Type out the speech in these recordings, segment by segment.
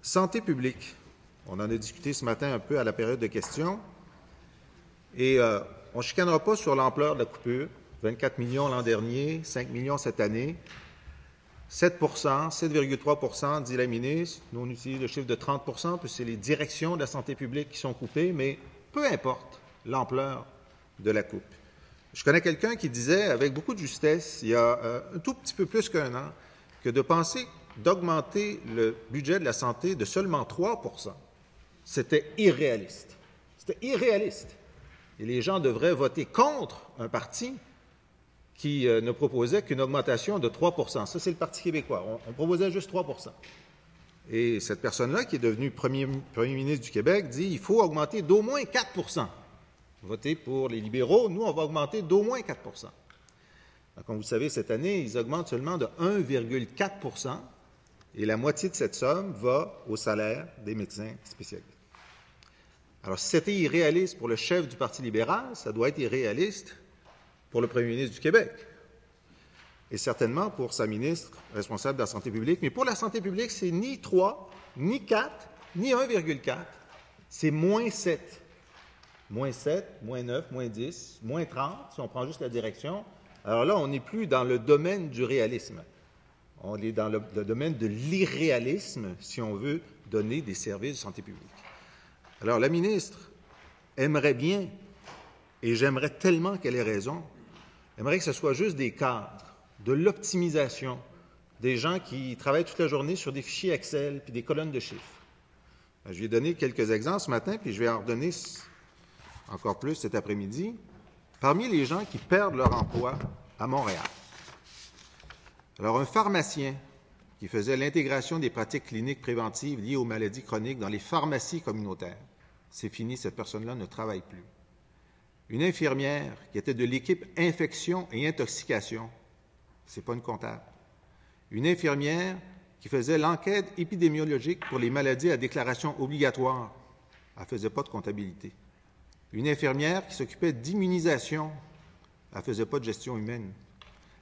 Santé publique. On en a discuté ce matin un peu à la période de questions. Et on ne chicanera pas sur l'ampleur de la coupure. 24 millions l'an dernier, 5 millions cette année. 7 7,3 dit la ministre. Nous, on utilise le chiffre de 30 puis c'est les directions de la santé publique qui sont coupées, mais peu importe l'ampleur de la coupe. Je connais quelqu'un qui disait, avec beaucoup de justesse, il y a un tout petit peu plus qu'un an, que de penser d'augmenter le budget de la santé de seulement 3 c'était irréaliste. C'était irréaliste. Et les gens devraient voter contre un parti qui ne proposait qu'une augmentation de 3 Ça, c'est le Parti québécois. On proposait juste 3 Et cette personne-là, qui est devenue premier ministre du Québec, dit qu'il faut augmenter d'au moins 4 Voter pour les libéraux, nous, on va augmenter d'au moins 4 Alors, comme vous le savez, cette année, ils augmentent seulement de 1,4 et la moitié de cette somme va au salaire des médecins spécialistes. Alors, si c'était irréaliste pour le chef du Parti libéral, ça doit être irréaliste pour le premier ministre du Québec et certainement pour sa ministre responsable de la santé publique. Mais pour la santé publique, c'est ni 3, ni 4, ni 1,4, c'est moins 7. Moins 7, moins 9, moins 10, moins 30, si on prend juste la direction. Alors là, on n'est plus dans le domaine du réalisme. On est dans le domaine de l'irréalisme si on veut donner des services de santé publique. Alors, la ministre aimerait bien, et j'aimerais tellement qu'elle ait raison, aimerait que ce soit juste des cadres, de l'optimisation, des gens qui travaillent toute la journée sur des fichiers Excel puis des colonnes de chiffres. Je lui ai donné quelques exemples ce matin, puis je vais en redonner encore plus cet après-midi. Parmi les gens qui perdent leur emploi à Montréal, alors un pharmacien qui faisait l'intégration des pratiques cliniques préventives liées aux maladies chroniques dans les pharmacies communautaires, c'est fini, cette personne-là ne travaille plus. Une infirmière qui était de l'équipe infection et intoxication, c'est pas une comptable. Une infirmière qui faisait l'enquête épidémiologique pour les maladies à déclaration obligatoire, elle ne faisait pas de comptabilité. Une infirmière qui s'occupait d'immunisation, elle ne faisait pas de gestion humaine.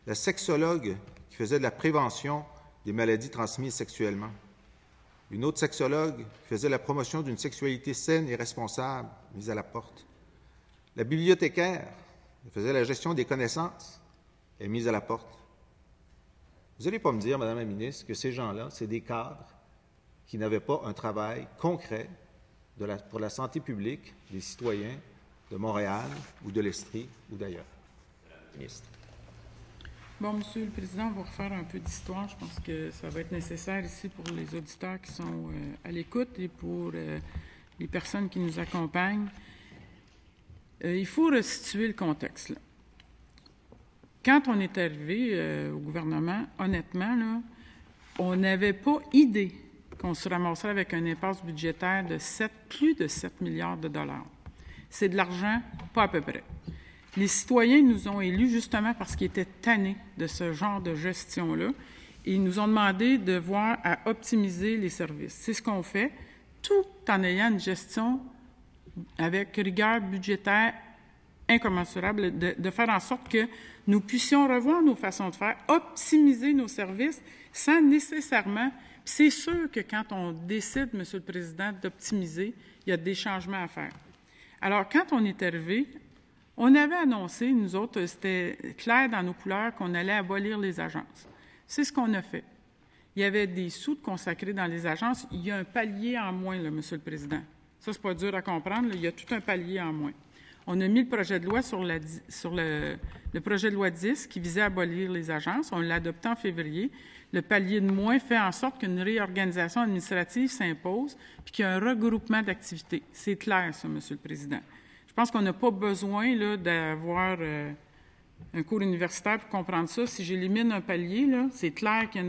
La sexologue qui faisait de la prévention des maladies transmises sexuellement. Une autre sexologue qui faisait la promotion d'une sexualité saine et responsable, mise à la porte. La bibliothécaire qui faisait la gestion des connaissances, est mise à la porte. Vous n'allez pas me dire, Madame la ministre, que ces gens-là, c'est des cadres qui n'avaient pas un travail concret pour la santé publique des citoyens de Montréal ou de l'Estrie ou d'ailleurs. Ministre. Bon, Monsieur le Président, on va refaire un peu d'histoire. Je pense que ça va être nécessaire ici pour les auditeurs qui sont à l'écoute et pour les personnes qui nous accompagnent. Il faut resituer le contexte. Là. Quand on est arrivé au gouvernement, honnêtement, là, on n'avait pas idée qu'on se ramasserait avec un impasse budgétaire de plus de 7 milliards de dollars. C'est de l'argent, pas à peu près. Les citoyens nous ont élus justement parce qu'ils étaient tannés de ce genre de gestion-là et ils nous ont demandé de voir à optimiser les services. C'est ce qu'on fait, tout en ayant une gestion avec rigueur budgétaire incommensurable, de faire en sorte que nous puissions revoir nos façons de faire, optimiser nos services sans nécessairement... C'est sûr que quand on décide, Monsieur le Président, d'optimiser, il y a des changements à faire. Alors, quand on est arrivé, on avait annoncé, nous autres, c'était clair dans nos couleurs qu'on allait abolir les agences. C'est ce qu'on a fait. Il y avait des sous de consacrés dans les agences. Il y a un palier en moins, là, Monsieur le Président. Ça, c'est pas dur à comprendre. Là. Il y a tout un palier en moins. On a mis le projet de loi sur le projet de loi 10 qui visait à abolir les agences. On l'a adopté en février. Le palier de moins fait en sorte qu'une réorganisation administrative s'impose puis qu'il y a un regroupement d'activités. C'est clair, ça, Monsieur le Président. Je pense qu'on n'a pas besoin là, d'avoir un cours universitaire pour comprendre ça. Si j'élimine un palier, là, c'est clair qu'il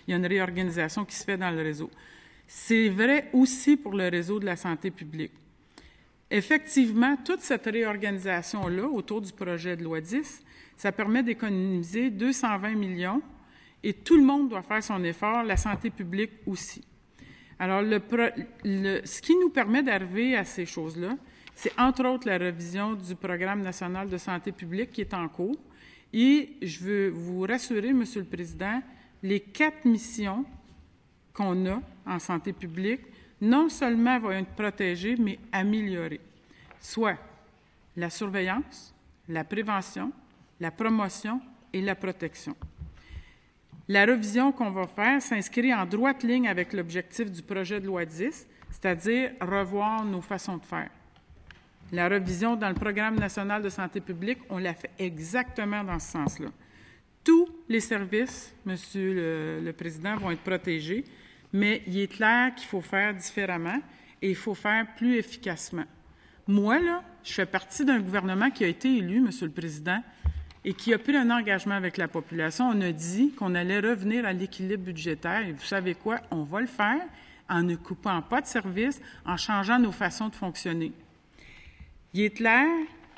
y a une réorganisation qui se fait dans le réseau. C'est vrai aussi pour le réseau de la santé publique. Effectivement, toute cette réorganisation-là autour du projet de loi 10, ça permet d'économiser 220 millions et tout le monde doit faire son effort, la santé publique aussi. Alors, ce qui nous permet d'arriver à ces choses-là, c'est entre autres la révision du Programme national de santé publique qui est en cours. Et je veux vous rassurer, Monsieur le Président, les 4 missions qu'on a en santé publique, non seulement vont être protégés, mais améliorés, soit la surveillance, la prévention, la promotion et la protection. La révision qu'on va faire s'inscrit en droite ligne avec l'objectif du projet de loi 10, c'est-à-dire revoir nos façons de faire. La révision dans le Programme national de santé publique, on l'a fait exactement dans ce sens-là. Tous les services, Monsieur le Président, vont être protégés, mais il est clair qu'il faut faire différemment et il faut faire plus efficacement. Moi, là, je fais partie d'un gouvernement qui a été élu, Monsieur le Président, et qui a pris un engagement avec la population. On a dit qu'on allait revenir à l'équilibre budgétaire. Et vous savez quoi? On va le faire en ne coupant pas de services, en changeant nos façons de fonctionner. Il est clair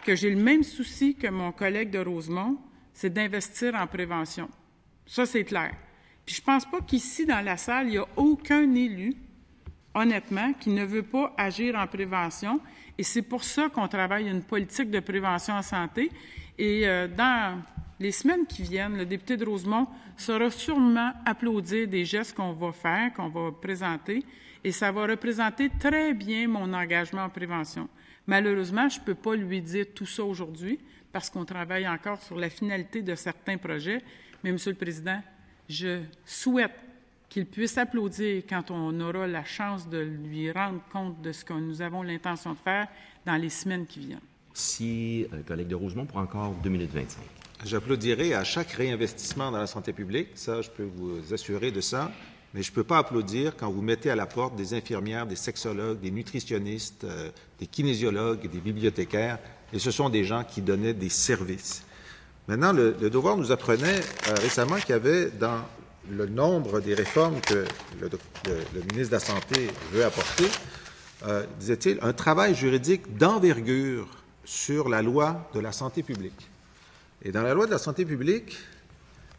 que j'ai le même souci que mon collègue de Rosemont, c'est d'investir en prévention. Ça, c'est clair. Puis je ne pense pas qu'ici, dans la salle, il n'y a aucun élu, honnêtement, qui ne veut pas agir en prévention. Et c'est pour ça qu'on travaille une politique de prévention en santé. Et dans les semaines qui viennent, le député de Rosemont saura sûrement applaudir des gestes qu'on va faire, qu'on va présenter, et ça va représenter très bien mon engagement en prévention. Malheureusement, je ne peux pas lui dire tout ça aujourd'hui parce qu'on travaille encore sur la finalité de certains projets. Mais, Monsieur le Président, je souhaite qu'il puisse applaudir quand on aura la chance de lui rendre compte de ce que nous avons l'intention de faire dans les semaines qui viennent. Si, collègue de Rosemont, pour encore 2 minutes 25. J'applaudirai à chaque réinvestissement dans la santé publique. Ça, je peux vous assurer de ça. Mais je ne peux pas applaudir quand vous mettez à la porte des infirmières, des sexologues, des nutritionnistes, des kinésiologues, des bibliothécaires. Et ce sont des gens qui donnaient des services. Maintenant, le Devoir nous apprenait récemment qu'il y avait dans le nombre des réformes que le ministre de la Santé veut apporter, disait-il, un travail juridique d'envergure sur la loi de la santé publique. Et dans la loi de la santé publique,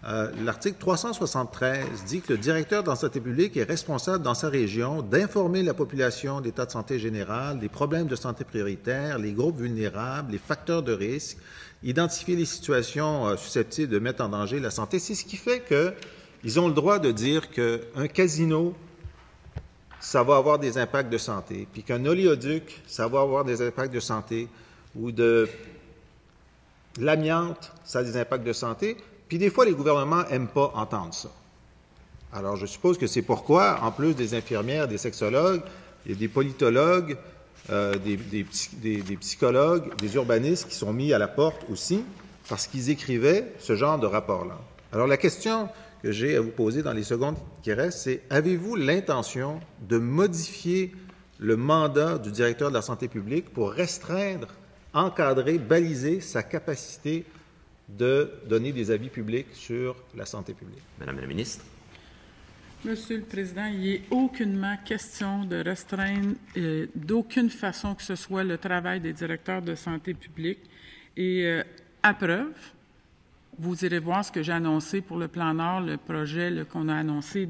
l'article 373 dit que le directeur de la santé publique est responsable dans sa région d'informer la population de l'état de santé général, des problèmes de santé prioritaires, les groupes vulnérables, les facteurs de risque, identifier les situations susceptibles de mettre en danger la santé. C'est ce qui fait qu'ils ont le droit de dire qu'un casino, ça va avoir des impacts de santé, puis qu'un oléoduc, ça va avoir des impacts de santé, ou de l'amiante, ça a des impacts de santé. Puis des fois, les gouvernements n'aiment pas entendre ça. Alors, je suppose que c'est pourquoi, en plus des infirmières, des sexologues, il y a des politologues, des psychologues, des urbanistes qui sont mis à la porte aussi parce qu'ils écrivaient ce genre de rapport-là. Alors, la question que j'ai à vous poser dans les secondes qui restent, c'est avez-vous l'intention de modifier le mandat du directeur de la santé publique pour restreindre, encadrer, baliser sa capacité de donner des avis publics sur la santé publique? Madame la ministre. Monsieur le Président, il n'est aucunement question de restreindre d'aucune façon que ce soit le travail des directeurs de santé publique. Et à preuve, vous irez voir ce que j'ai annoncé pour le Plan Nord, le projet qu'on a annoncé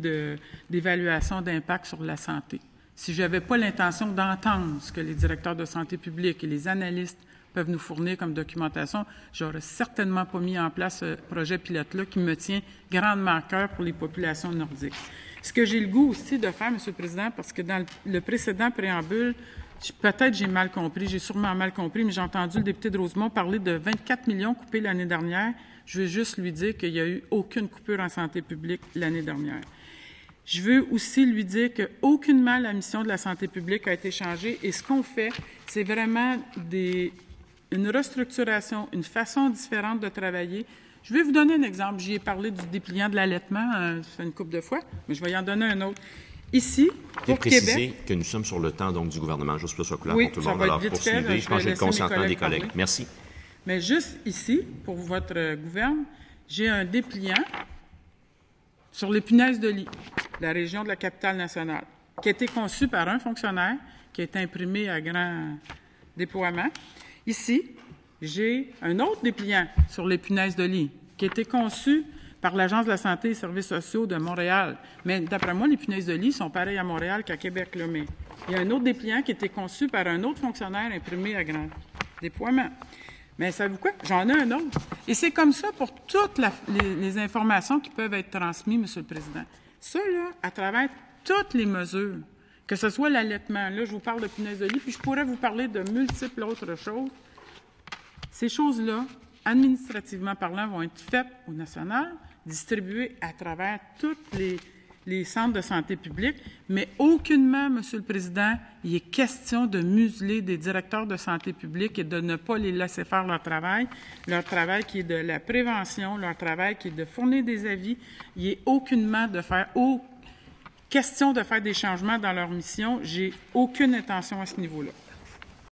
d'évaluation d'impact sur la santé. Si je n'avais pas l'intention d'entendre ce que les directeurs de santé publique et les analystes peuvent nous fournir comme documentation, j'aurais certainement pas mis en place ce projet pilote-là qui me tient grandement à cœur pour les populations nordiques. Ce que j'ai le goût aussi de faire, Monsieur le Président, parce que dans le précédent préambule, peut-être j'ai mal compris, j'ai sûrement mal compris, mais j'ai entendu le député de Rosemont parler de 24 millions coupés l'année dernière. Je veux juste lui dire qu'il n'y a eu aucune coupure en santé publique l'année dernière. Je veux aussi lui dire qu'aucunement la mission de la santé publique a été changée et ce qu'on fait, c'est vraiment une restructuration, une façon différente de travailler. Je vais vous donner un exemple. J'y ai parlé du dépliant de l'allaitement, ça fait une couple de fois, mais je vais y en donner un autre. Ici, pour préciser que nous sommes sur le temps donc, du gouvernement, juste pour ce coup-là, oui, pour tout le monde. Alors, poursuivez, je pense que j'ai le consentement des collègues. Merci. Mais juste ici, pour votre gouverne, j'ai un dépliant sur les punaises de lit de la région de la capitale nationale, qui a été conçu par un fonctionnaire, qui a été imprimé à grand déploiement. Ici, j'ai un autre dépliant sur les punaises de lit, qui a été conçu par l'Agence de la santé et des services sociaux de Montréal. Mais d'après moi, les punaises de lit sont pareilles à Montréal qu'à Québec. Là, mais il y a un autre dépliant qui a été conçu par un autre fonctionnaire imprimé à grand déploiement. Mais savez-vous quoi? J'en ai un autre. Et c'est comme ça pour toutes les informations qui peuvent être transmises, Monsieur le Président. Ça, là, à travers toutes les mesures, que ce soit l'allaitement, là, je vous parle de punaises de lit, puis je pourrais vous parler de multiples autres choses. Ces choses-là, administrativement parlant, vont être faites au national, distribuées à travers tous les centres de santé publique, mais aucunement, Monsieur le Président, il est question de museler des directeurs de santé publique et de ne pas les laisser faire leur travail qui est de la prévention, leur travail qui est de fournir des avis. Il n'est aucunement question de faire des changements dans leur mission. J'ai aucune intention à ce niveau-là.